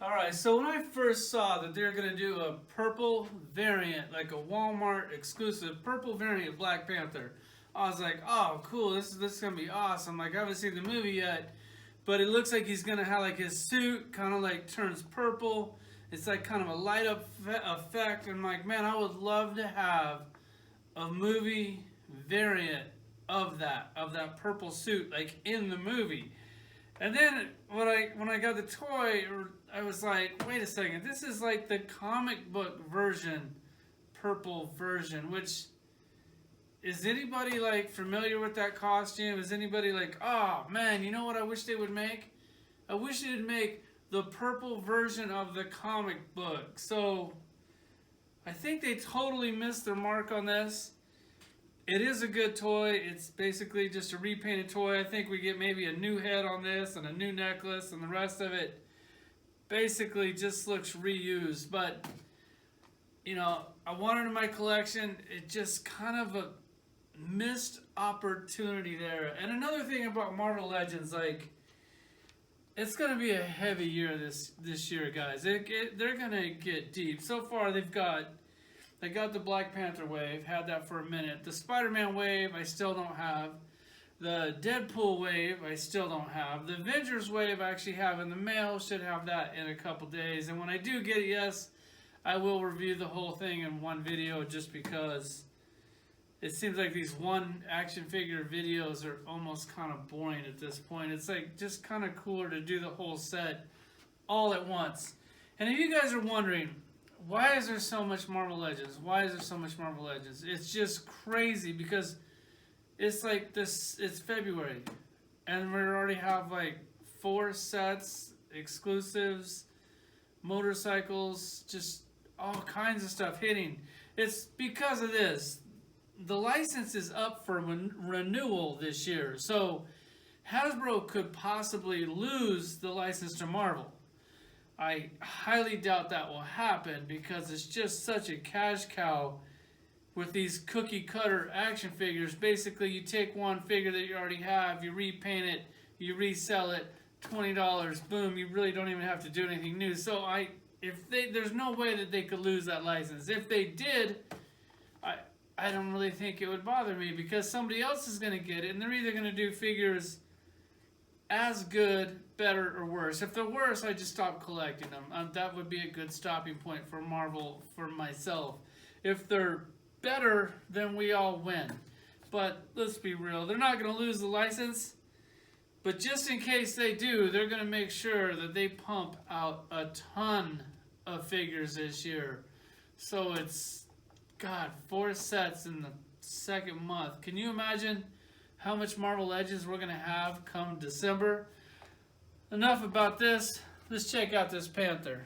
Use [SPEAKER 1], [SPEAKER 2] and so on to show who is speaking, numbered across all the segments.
[SPEAKER 1] Alright, so when I first saw that they're going to do a purple variant, like a Walmart exclusive purple variant of Black Panther, I was like, oh, cool, this is going to be awesome. Like, I haven't seen the movie yet, but it looks like he's going to have, like, his suit kind of, like, turns purple. It's, like, kind of a light up effect. I'm like, man, I would love to have a movie variant of that purple suit, like, in the movie. And then when I got the toy, I was like, wait a second, this is like the comic book version, purple version. Which is anybody like familiar with that costume? Is anybody like, oh man, you know what I wish they would make? I wish they'd make the purple version of the comic book. So I think they totally missed their mark on this. It is a good toy. It's basically just a repainted toy. I think we get maybe a new head on this and a new necklace, and the rest of it basically just looks reused. But, you know, I want it in my collection. It just kind of a missed opportunity there. And another thing about Marvel Legends, like, it's going to be a heavy year this year, guys. They're going to get deep. So far, they got the Black Panther wave, had that for a minute. The Spider-Man wave, I still don't have. The Deadpool wave, I still don't have. The Avengers wave, I actually have in the mail. Should have that in a couple days. And when I do get it, yes, I will review the whole thing in one video, just because it seems like these one action figure videos are almost kind of boring at this point. It's like just kind of cooler to do the whole set all at once. And if you guys are wondering, why is there so much Marvel Legends? Why is there so much Marvel Legends? It's just crazy because it's like this. It's February, and we already have like 4 sets, exclusives, motorcycles, just all kinds of stuff hitting. It's because of this. The license is up for renewal this year, so Hasbro could possibly lose the license to Marvel. I highly doubt that will happen because it's just such a cash cow with these cookie cutter action figures. Basically, you take one figure that you already have, you repaint it, you resell it, $20, boom, you really don't even have to do anything new. So there's no way that they could lose that license. If they did, I don't really think it would bother me because somebody else is going to get it, and they're either going to do figures as good, better, or worse. If they're worse, I just stop collecting them. That would be a good stopping point for Marvel for myself. If they're better, then we all win. But let's be real, they're not going to lose the license. But just in case they do, they're going to make sure that they pump out a ton of figures this year. So it's, God, 4 sets in the second month. Can you imagine how much Marvel Legends we're going to have come December? Enough about this. Let's check out this Panther.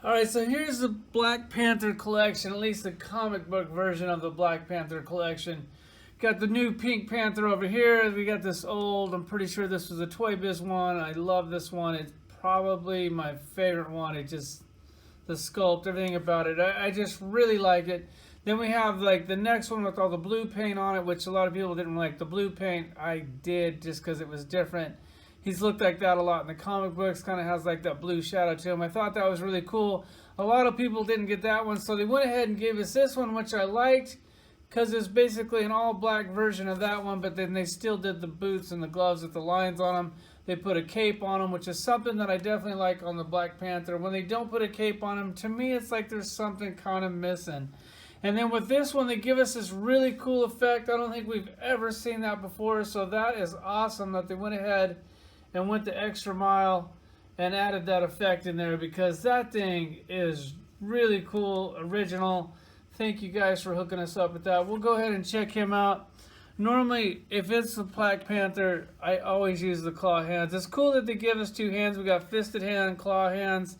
[SPEAKER 1] Alright, so here's the Black Panther collection, at least the comic book version of the Black Panther collection. Got the new Pink Panther over here. We got this old, I'm pretty sure this was a Toy Biz one. I love this one. It's probably my favorite one. It just, the sculpt, everything about it. I just really like it. Then we have like the next one with all the blue paint on it, which a lot of people didn't like. The blue paint, I did just because it was different. He's looked like that a lot in the comic books, kind of has like that blue shadow to him. I thought that was really cool. A lot of people didn't get that one, so they went ahead and gave us this one, which I liked, because it's basically an all-black version of that one, but then they still did the boots and the gloves with the lines on them. They put a cape on them, which is something that I definitely like on the Black Panther. When they don't put a cape on them, to me it's like there's something kind of missing. And then with this one, they give us this really cool effect. I don't think we've ever seen that before, so that is awesome that they went ahead and went the extra mile and added that effect in there, because that thing is really cool, original. Thank you guys for hooking us up with that. We'll go ahead and check him out. Normally, if it's the Black Panther, I always use the claw hands. It's cool that they give us 2 hands. We got fisted hand, claw hands.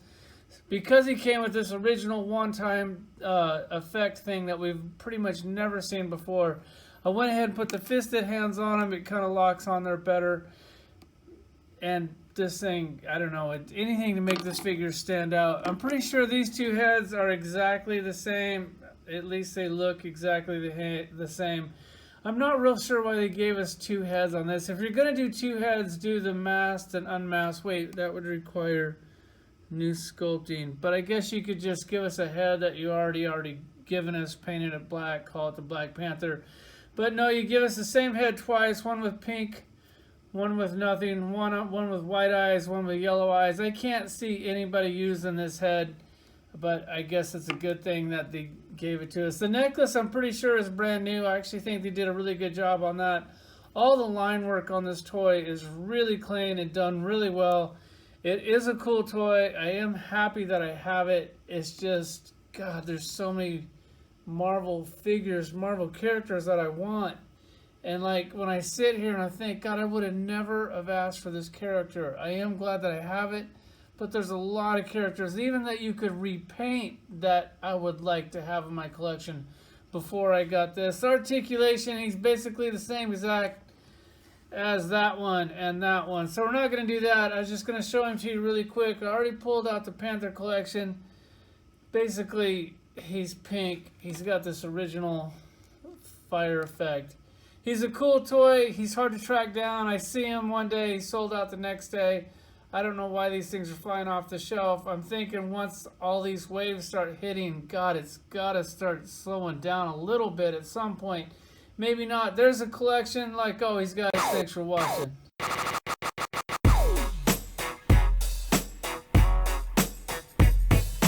[SPEAKER 1] Because he came with this original one-time effect thing that we've pretty much never seen before, I went ahead and put the fisted hands on him. It kind of locks on there better. And this thing, I don't know, anything to make this figure stand out. I'm pretty sure these two heads are exactly the same. At least they look exactly the same. I'm not real sure why they gave us two heads on this. If you're going to do two heads, do the masked and unmasked. Wait, that would require new sculpting. But I guess you could just give us a head that you already given us, painted it black, call it the Black Panther. But no, you give us the same head twice, one with pink, one with nothing, one with white eyes, one with yellow eyes. I can't see anybody using this head, but I guess it's a good thing that they gave it to us. The necklace, I'm pretty sure, is brand new. I actually think they did a really good job on that. All the line work on this toy is really clean and done really well. It is a cool toy. I am happy that I have it. It's just, God, there's so many Marvel figures, Marvel characters that I want. And like when I sit here and I think, God, I would have never have asked for this character. I am glad that I have it. But there's a lot of characters, even that you could repaint, that I would like to have in my collection before I got this. Articulation, he's basically the same exact as that one and that one. So we're not going to do that. I was just going to show him to you really quick. I already pulled out the Panther collection. Basically, he's pink. He's got this original fire effect. He's a cool toy. He's hard to track down. I see him one day. He sold out the next day. I don't know why these things are flying off the shelf. I'm thinking once all these waves start hitting, God, it's got to start slowing down a little bit at some point. Maybe not. There's a collection. Like always, guys, thanks for watching.